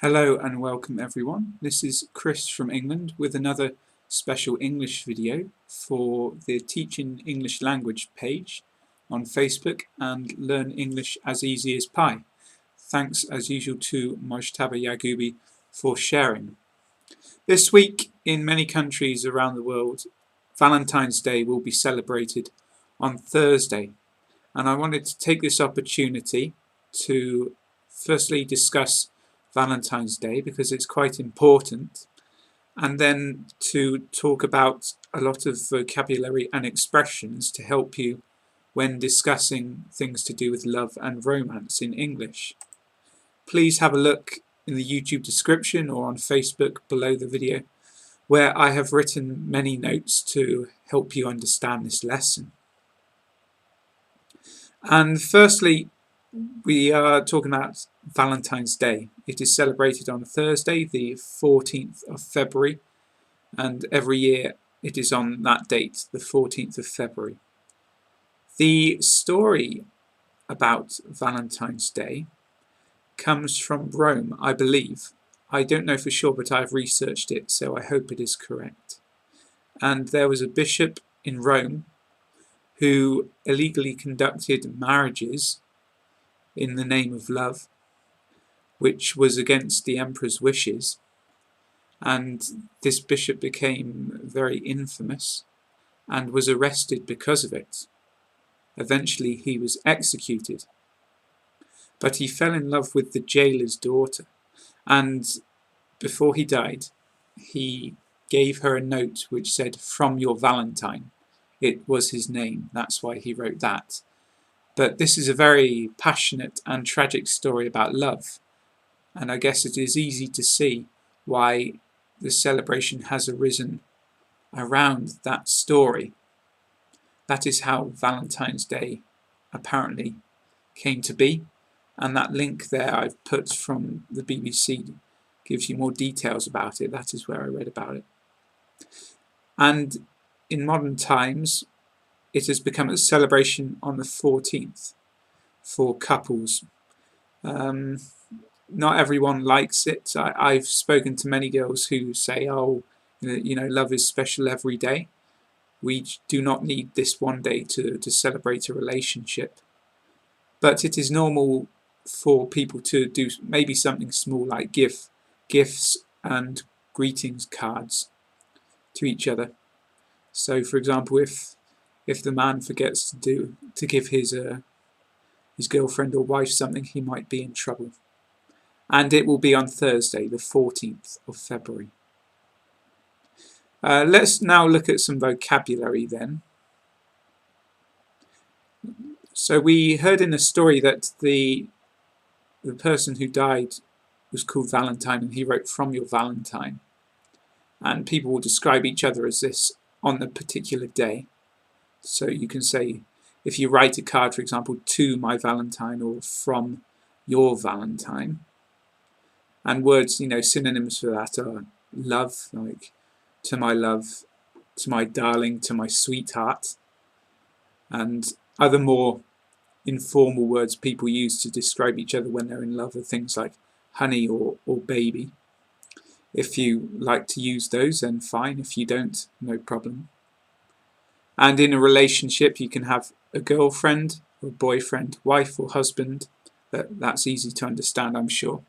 Hello and welcome everyone. This is Chris from England with another special English video for the Teaching English Language page on Facebook and Learn English as Easy as Pie. Thanks as usual to Mojtaba Yagubi for sharing. This week in many countries around the world, Valentine's Day will be celebrated on Thursday, and I wanted to take this opportunity to firstly discuss Valentine's Day because it's quite important, and then to talk about a lot of vocabulary and expressions to help you when discussing things to do with love and romance in English. Please have a look in the YouTube description or on Facebook below the video where I have written many notes to help you understand this lesson. And firstly, we are talking about Valentine's Day. It is celebrated on Thursday, the 14th of February, and every year it is on that date, the 14th of February. The story about Valentine's Day comes from Rome, I believe. I don't know for sure, but I've researched it, so I hope it is correct. And there was a bishop in Rome who illegally conducted marriages in the name of love, which was against the emperor's wishes, and this bishop became very infamous and was arrested because of it. Eventually he was executed, but he fell in love with the jailer's daughter, and before he died he gave her a note which said, "From your Valentine." It was his name, that's why he wrote that. But this is a very passionate and tragic story about love, and I guess it is easy to see why the celebration has arisen around that story. That is how Valentine's Day apparently came to be, and that link there I've put from the BBC gives you more details about it. That is where I read about it. And in modern times it has become a celebration on the 14th for couples. Not everyone likes it. I've spoken to many girls who say, oh, love is special every day. We do not need this one day to celebrate a relationship. But it is normal for people to do maybe something small like gifts and greetings cards to each other. So for example, if the man forgets to give his girlfriend or wife something, he might be in trouble. And it will be on Thursday, the 14th of February. Let's now look at some vocabulary then. So we heard in the story that the person who died was called Valentine, and he wrote, "From your Valentine." And people will describe each other as this on the particular day. So you can say, if you write a card, for example, "To my Valentine" or "From your Valentine." And words, synonyms for that are love, like "to my love," "to my darling," "to my sweetheart." And other more informal words people use to describe each other when they're in love are things like honey or baby. If you like to use those, then fine. If you don't, no problem. And in a relationship, you can have a girlfriend or boyfriend, wife or husband. That's easy to understand, I'm sure.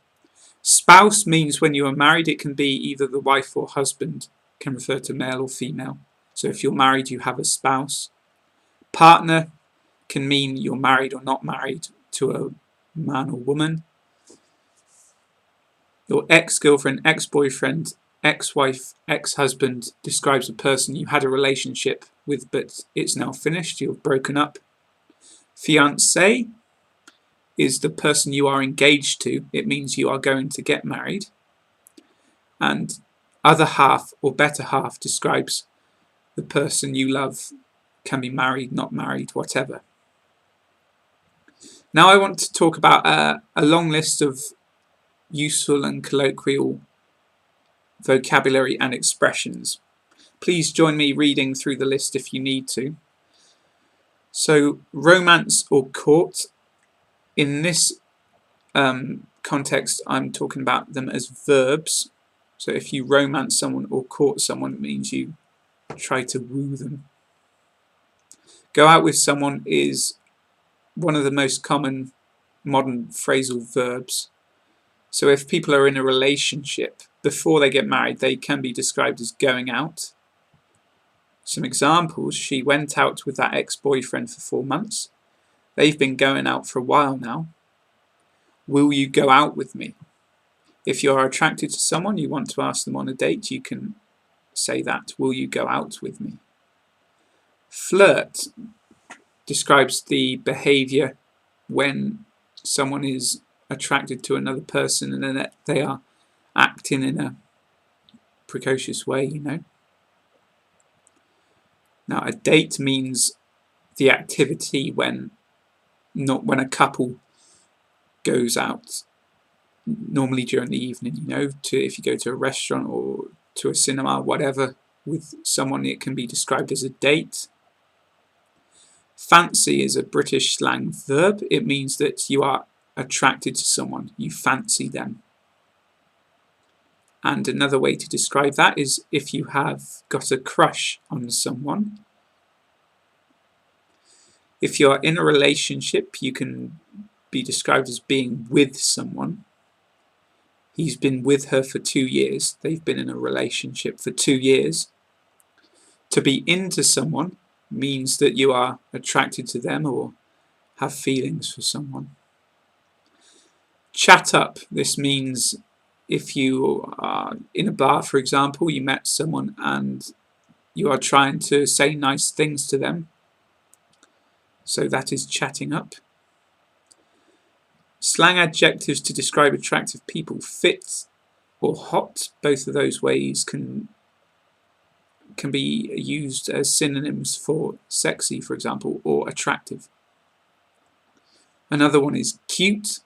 Spouse means when you are married, it can be either the wife or husband, can refer to male or female. So if you're married, you have a spouse. Partner can mean you're married or not married to a man or woman. Your ex-girlfriend, ex-boyfriend, ex-wife, ex-husband describes a person you had a relationship with but it's now finished, you've broken up. Fiancé is the person you are engaged to. It means you are going to get married. And other half or better half describes the person you love, can be married, not married, whatever. Now I want to talk about a long list of useful and colloquial vocabulary and expressions. Please join me reading through the list if you need to. So, romance or court. In this context, I'm talking about them as verbs. So if you romance someone or court someone, it means you try to woo them. Go out with someone is one of the most common modern phrasal verbs. So if people are in a relationship before they get married, they can be described as going out. Some examples: she went out with that ex-boyfriend for 4 months. They've been going out for a while now. Will you go out with me? If you're attracted to someone, you want to ask them on a date, you can say that. Will you go out with me? Flirt describes the behaviour when someone is attracted to another person and then they are acting in a precocious way, you know. Now, a date means the activity when a couple goes out, normally during the evening, you know, if you go to a restaurant or to a cinema, whatever, with someone, it can be described as a date. Fancy is a British slang verb. It means that you are attracted to someone, you fancy them. And another way to describe that is if you have got a crush on someone. If you're in a relationship, you can be described as being with someone. He's been with her for 2 years. They've been in a relationship for 2 years. To be into someone means that you are attracted to them or have feelings for someone. Chat up. This means if you are in a bar, for example, you met someone and you are trying to say nice things to them. So that is chatting up. Slang adjectives to describe attractive people: fit or hot. Both of those ways can be used as synonyms for sexy, for example, or attractive. Another one is cute.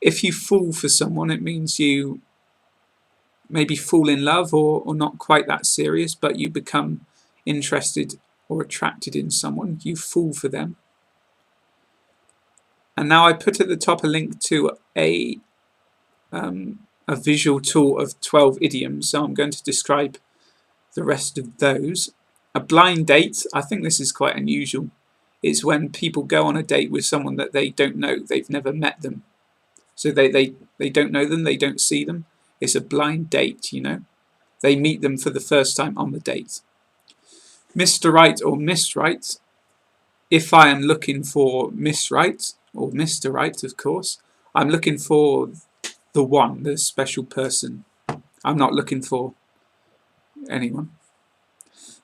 If you fall for someone, it means you maybe fall in love or not quite that serious, but you become interested or attracted in someone. You fall for them. And now I put at the top a link to a visual tool of 12 idioms, so I'm going to describe the rest of those. A blind date, I think this is quite unusual. It's when people go on a date with someone that they don't know, they've never met them. So they don't know them, they don't see them. It's a blind date, you know. They meet them for the first time on the date. Mr. Right or Miss Right. If I am looking for Miss Right, or Mr. Right, of course, I'm looking for the one, the special person. I'm not looking for anyone.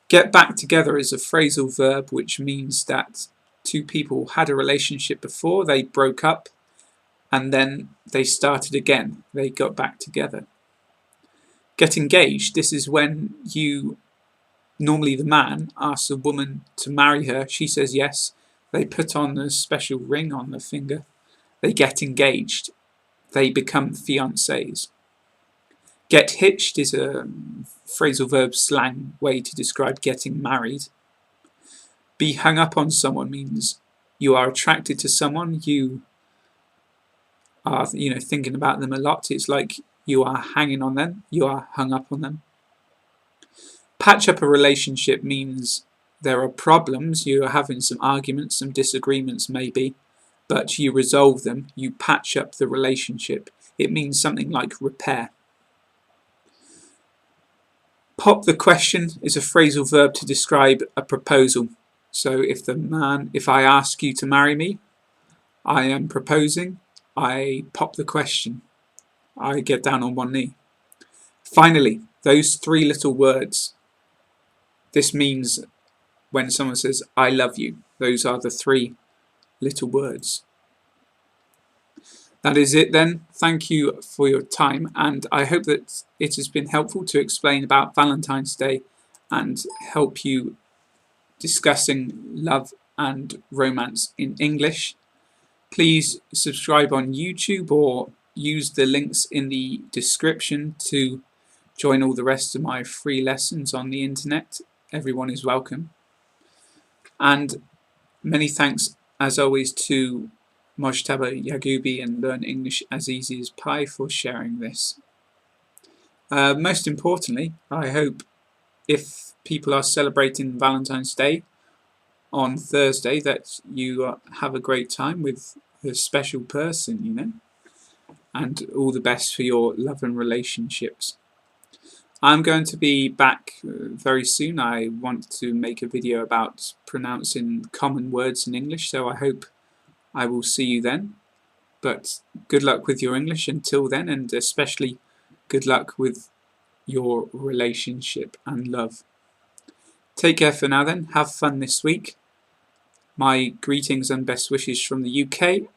Get back together is a phrasal verb which means that two people had a relationship before, they broke up, and then they started again. They got back together. Get engaged. This is when normally the man asks a woman to marry her. She says yes. They put on a special ring on the finger. They get engaged. They become fiancés. Get hitched is a phrasal verb slang way to describe getting married. Be hung up on someone means you are attracted to someone. You are, thinking about them a lot. It's like you are hanging on them. You are hung up on them. Patch up a relationship means there are problems. You are having some arguments, some disagreements maybe, but you resolve them. You patch up the relationship. It means something like repair. Pop the question is a phrasal verb to describe a proposal. So if I ask you to marry me, I am proposing, I pop the question, I get down on one knee. Finally, those 3 little words. This means when someone says, I love you. Those are the 3 little words. That is it then. Thank you for your time, and I hope that it has been helpful to explain about Valentine's Day and help you discussing love and romance in English. Please subscribe on YouTube or use the links in the description to join all the rest of my free lessons on the internet. Everyone is welcome. And many thanks, as always, to Mojtaba Yagubi and Learn English as Easy as Pie for sharing this. Most importantly, I hope if people are celebrating Valentine's Day on Thursday that you have a great time with a special person, you know, and all the best for your love and relationships. I'm going to be back very soon. I want to make a video about pronouncing common words in English, so I hope I will see you then. But good luck with your English until then, and especially good luck with your relationship and love. Take care for now then. Have fun this week. My greetings and best wishes from the UK.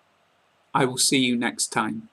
I will see you next time.